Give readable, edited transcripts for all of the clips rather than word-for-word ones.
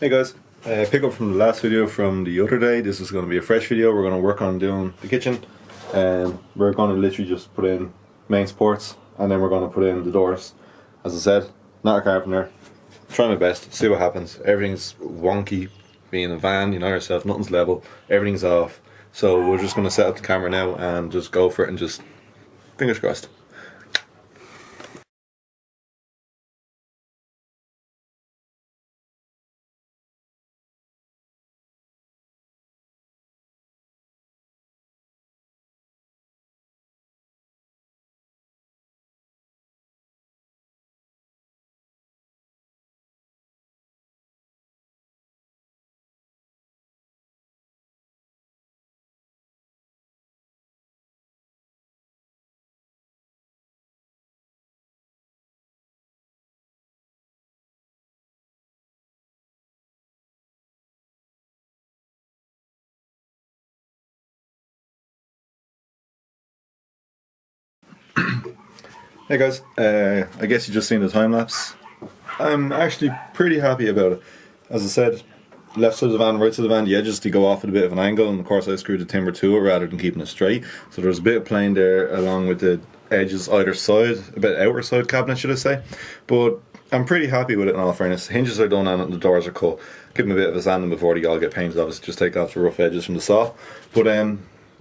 Hey guys, pick up from the last video from the other day. This is going to be a fresh video. We're going to work on doing the kitchen, and we're going to literally just put in main supports, and then we're going to put in the doors. As I said, not a carpenter. Try my best, see what happens. Everything's wonky, being a van, you know yourself, nothing's level, everything's off. So we're just going to set up the camera now and just go for it and just fingers crossed. Hey guys, I guess you just seen the time lapse. I'm actually pretty happy about it. As I said, left side of the van, right side of the van, the edges to go off at a bit of an angle, and of course I screwed the timber to it rather than keeping it straight. So there's a bit of plane there along with the edges either side, a bit outer side cabinet should I say. But I'm pretty happy with it in all fairness. The hinges are done and the doors are cut. Give them a bit of a sanding before they all get painted, obviously just take off the rough edges from the saw. But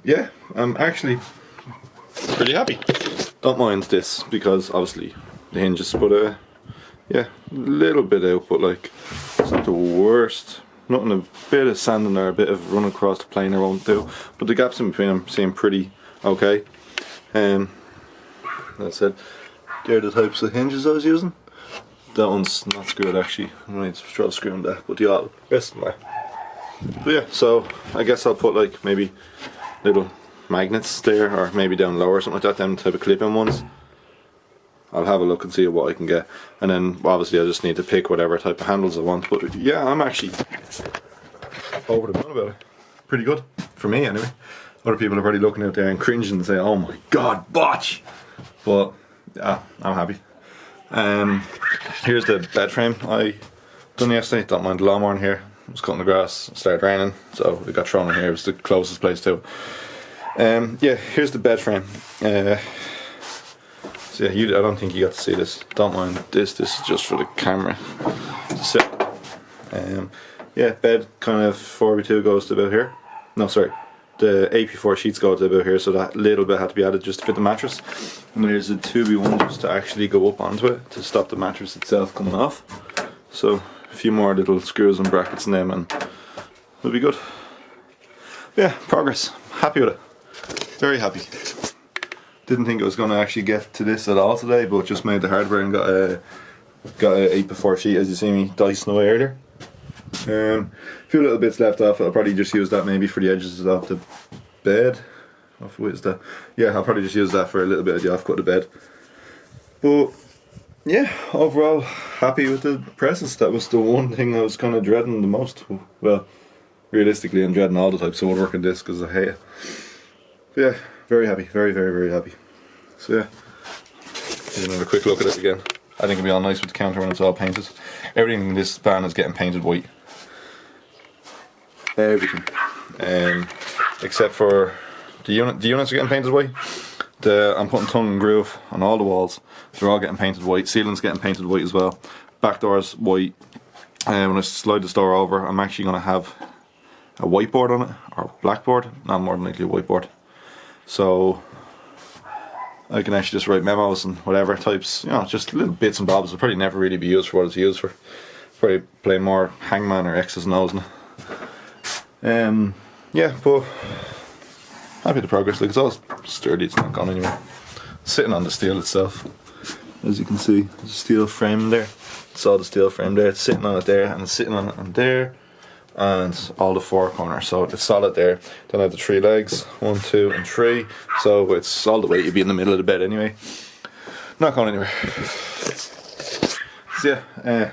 yeah, I'm actually pretty happy. Don't mind this because obviously the hinges put yeah, a little bit out, but like it's not the worst. Nothing, a bit of sanding or a bit of running across the planer won't do. But the gaps in between them seem pretty okay. That said, they're the types of hinges I was using. That one's not screwed actually. I need to try screwing that, but the rest of them are. But yeah, so I guess I'll put like maybe little magnets there, or maybe down lower or something like that, them type of clip-in ones. I'll have a look and see what I can get, and then obviously I just need to pick whatever type of handles I want. But yeah, I'm actually over the moon about it. Pretty good, for me anyway. Other people are probably looking out there and cringing and say, oh my god, botch! But yeah, I'm happy. Here's the bed frame I done yesterday. Don't mind the lawnmower in here. I was cutting the grass, it started raining, so it got thrown in here. It was the closest place to it. Yeah, here's the bed frame. So yeah, I don't think you got to see this. Don't mind this. This is just for the camera to sit. Yeah, bed kind of 4x2 goes to about here. No, sorry, the 8x4 sheets go to about here, so that little bit had to be added just to fit the mattress. And there's a 2x1 just to actually go up onto it to stop the mattress itself coming off. So a few more little screws and brackets in them, and it'll be good. Yeah, progress. Happy with it. Very happy. Didn't think it was going to actually get to this at all today, but just made the hardware and got a 8x4 sheet, as you see me dicing away earlier. A few little bits left off. I'll probably just use that maybe for the edges of the bed. What is that? Yeah, I'll probably just use that for a little bit of the off cut of the bed. But yeah, overall happy with the presses. That was the one thing I was kind of dreading the most. Well, realistically I'm dreading all the types of woodworking this because I hate it. But yeah, very happy, very happy. So yeah, here's another quick look at it again. I think it'll be all nice with the counter when it's all painted. Everything in this van is getting painted white. Everything. Except for the units are getting painted white. I'm putting tongue and groove on all the walls. They're all getting painted white. Ceiling's getting painted white as well. Back doors white. When I slide this door over, I'm actually going to have a whiteboard on it, or blackboard, not more than likely a whiteboard. So I can actually just write memos and whatever types, you know, just little bits and bobs. Will probably never really be used for what it's used for. Probably play more hangman or X's and O's. Yeah, but happy with the progress. Like, it's all sturdy, it's not gone anywhere. Sitting on the steel itself, as you can see, there's a steel frame there. It's all the steel frame there. It's sitting on it there, and it's sitting on it on there, and all the four corners. So it's solid there. Then I have the 3 legs, 1, 2, and 3. So it's all the way. You'd be in the middle of the bed anyway. Not going anywhere. So yeah,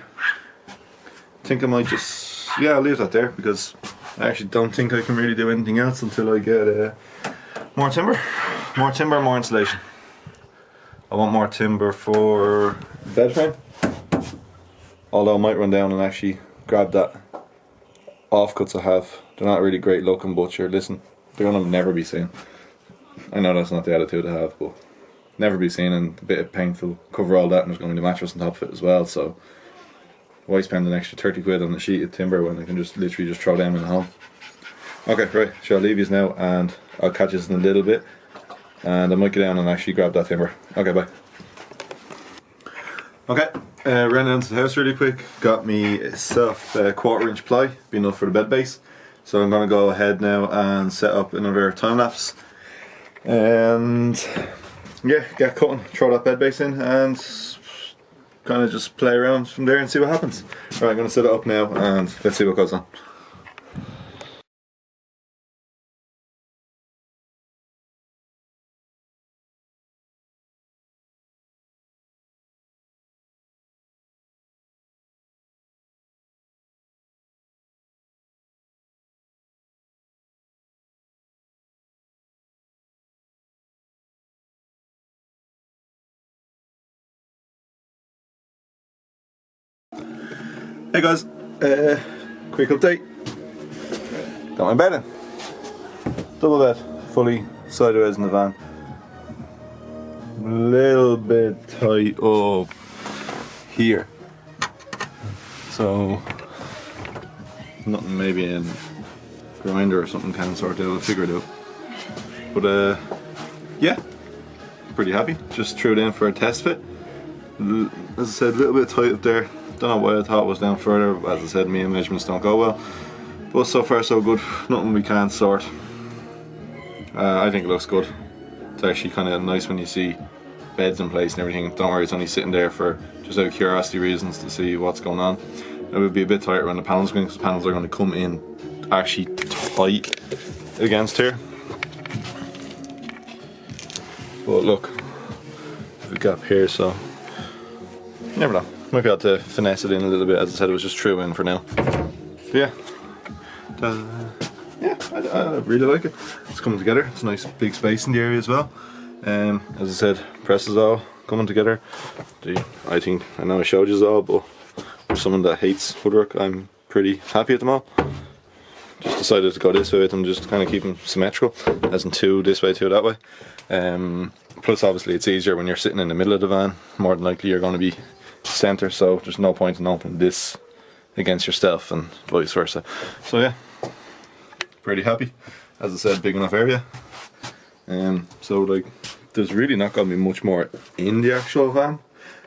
think I might just I'll leave that there because I actually don't think I can really do anything else until I get more timber, more insulation. I want more timber for the bed frame. Although I might run down and actually grab that offcuts I have. They're not really great looking, but sure, listen, they're going to never be seen. I know that's not the attitude I have, but never be seen, and a bit of paint will cover all that, and there's going to be a mattress on top of it as well, so why spend an extra 30 quid on a sheet of timber when I can just literally just throw them in the home. Okay, right, so I'll leave you now, and I'll catch you in a little bit, and I might go down and actually grab that timber. Okay, bye. Okay, ran down to the house really quick, got myself a 1/4 inch ply, be enough for the bed base. So I'm going to go ahead now and set up another time lapse. And yeah, get cutting, throw that bed base in, and kind of just play around from there and see what happens. Right, I'm going to set it up now and let's see what goes on. Hey guys, quick update. Got my bed in. Double bed, fully sideways in the van. Little bit tight up here. So, nothing maybe in grinder or something can sort out, I'll figure it out. But yeah, pretty happy. Just threw it in for a test fit. As I said, a little bit tight up there. Don't know why I thought it was down further. As I said, me and measurements don't go well. But so far so good. Nothing we can't sort. I think it looks good. It's actually kind of nice when you see beds in place and everything. Don't worry, it's only sitting there for just out of curiosity reasons to see what's going on. It would be a bit tighter when the panels go in, because the panels are going to come in actually tight against here. But look, there's a gap here, so you never know. Might be able to finesse it in a little bit. As I said, it was just true in for now. But yeah, I really like it. It's coming together. It's a nice big space in the area as well. As I said, presses all coming together. I think I know I showed you all, but for someone that hates woodwork, I'm pretty happy at them all. Just decided to go this way with them, just to kind of keep them symmetrical, as in two this way, two that way. Plus, obviously, it's easier when you're sitting in the middle of the van. More than likely, you're going to be center, so there's no point in opening this against yourself and vice versa. So yeah, pretty happy. As I said, big enough area. So like, there's really not going to be much more in the actual van.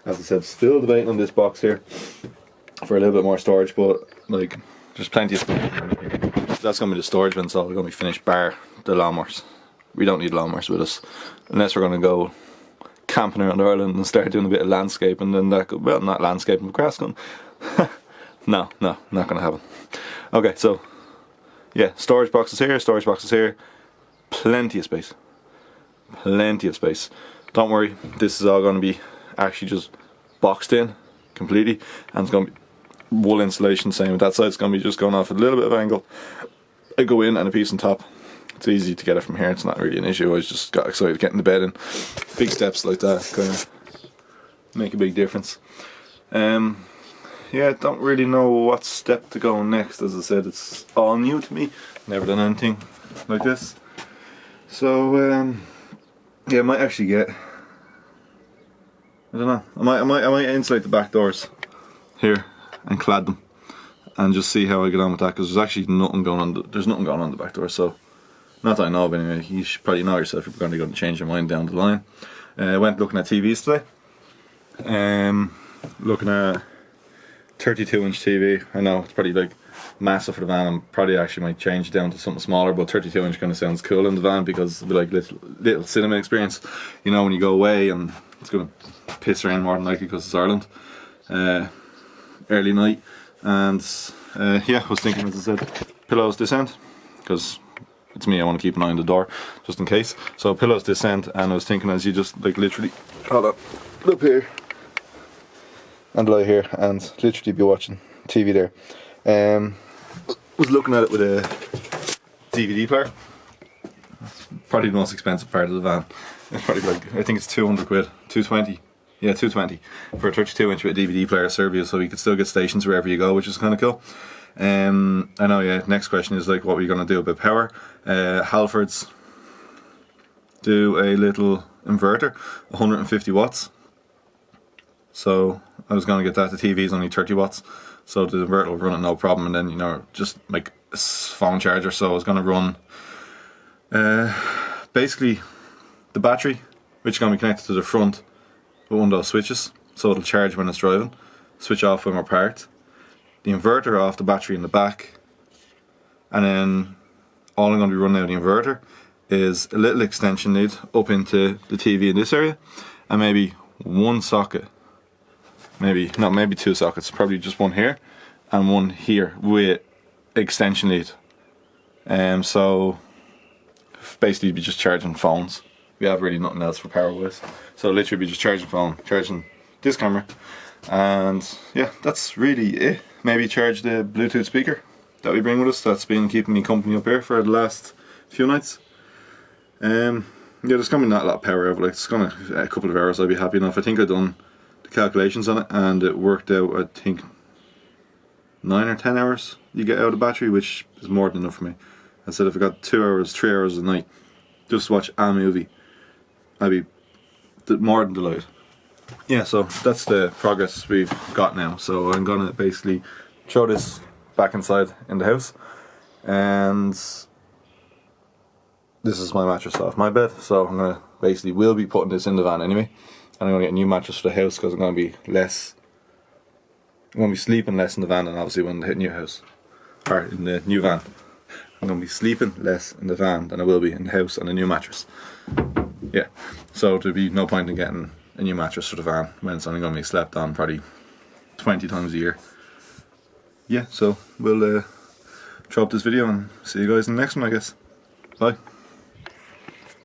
As I said, still debating on this box here for a little bit more storage, but like, there's plenty of that's going to be the storage bin, so we're going to be finished bar the lawnmowers. We don't need lawnmowers with us unless we're going to go camping around Ireland and start doing a bit of landscape, and then that could, well, not landscaping, but grass cutting. No, not going to happen. Okay, so yeah, storage boxes here, plenty of space. Don't worry, this is all going to be actually just boxed in completely, and it's going to be wool insulation. Same with that side, it's going to be just going off at a little bit of angle. I go in and a piece on top. It's easy to get it from here, it's not really an issue. I just got excited getting the bed in. Big steps like that kind of make a big difference. Yeah, don't really know what step to go next. As I said, it's all new to me. Never done anything like this. So yeah, I might actually get, I don't know, I might insulate the back doors here and clad them and just see how I get on with that, because there's actually nothing going on. There's nothing going on the back door, so not that I know of anyway. You should probably know yourself if you're going to change your mind down the line. I went looking at TVs today. Looking at 32-inch TV. I know it's probably like massive for the van. I probably actually might change it down to something smaller, but 32-inch kind of sounds cool in the van, because it'll be like little cinema experience. You know, when you go away and it's going to piss rain more than likely because it's Ireland. Early night, and yeah, I was thinking, as I said, pillows this end, because it's me, I want to keep an eye on the door just in case. So pillows this end, and I was thinking, as you just like literally hold up here and lie here and literally be watching TV there. Was looking at it with a DVD player. That's probably the most expensive part of the van. It's probably like, I think it's 200 quid, 220. Yeah, 220 for a 32-inch with a DVD player serve you, so you can still get stations wherever you go, which is kind of cool. I know, yeah, next question is like, what are we going to do about power? Halfords do a little inverter, 150 watts. So I was going to get that. The TV is only 30 watts. So the inverter will run it no problem. And then, you know, just like a phone charger. So I was going to run basically the battery, which is going to be connected to the front with one of those switches. So it'll charge when it's driving. Switch off when we're parked. The inverter off the battery in the back. And then all I'm going to be running out of the inverter is a little extension lead up into the TV in this area. And maybe one socket. Maybe two sockets. Probably just one here and one here with extension lead. So basically be just charging phones. We have really nothing else for power wise. So literally be just charging phone, charging this camera. And yeah, that's really it. Maybe charge the Bluetooth speaker that we bring with us. That's been keeping me company up here for the last few nights. Yeah, there's gonna be not a lot of power over. Like it's gonna a couple of hours. I'll be happy enough. I think I've done the calculations on it, and it worked out. I think 9 or 10 hours you get out of the battery, which is more than enough for me. I said if I got 2 hours, 3 hours a night just to watch a movie, I'd be more than delighted. Yeah, so that's the progress we've got now. So I'm gonna basically throw this back inside in the house, and this is my mattress off my bed. So I'm gonna basically will be putting this in the van anyway, and I'm gonna get a new mattress for the house because I'm gonna be sleeping less in the van than obviously when I hit new house or in the new van. I'm gonna be sleeping less in the van than I will be in the house on a new mattress. Yeah, so there'd be no point in getting a new mattress for the van when it's only going to be slept on probably 20 times a year. Yeah, so we'll throw up this video and see you guys in the next one, I guess. Bye.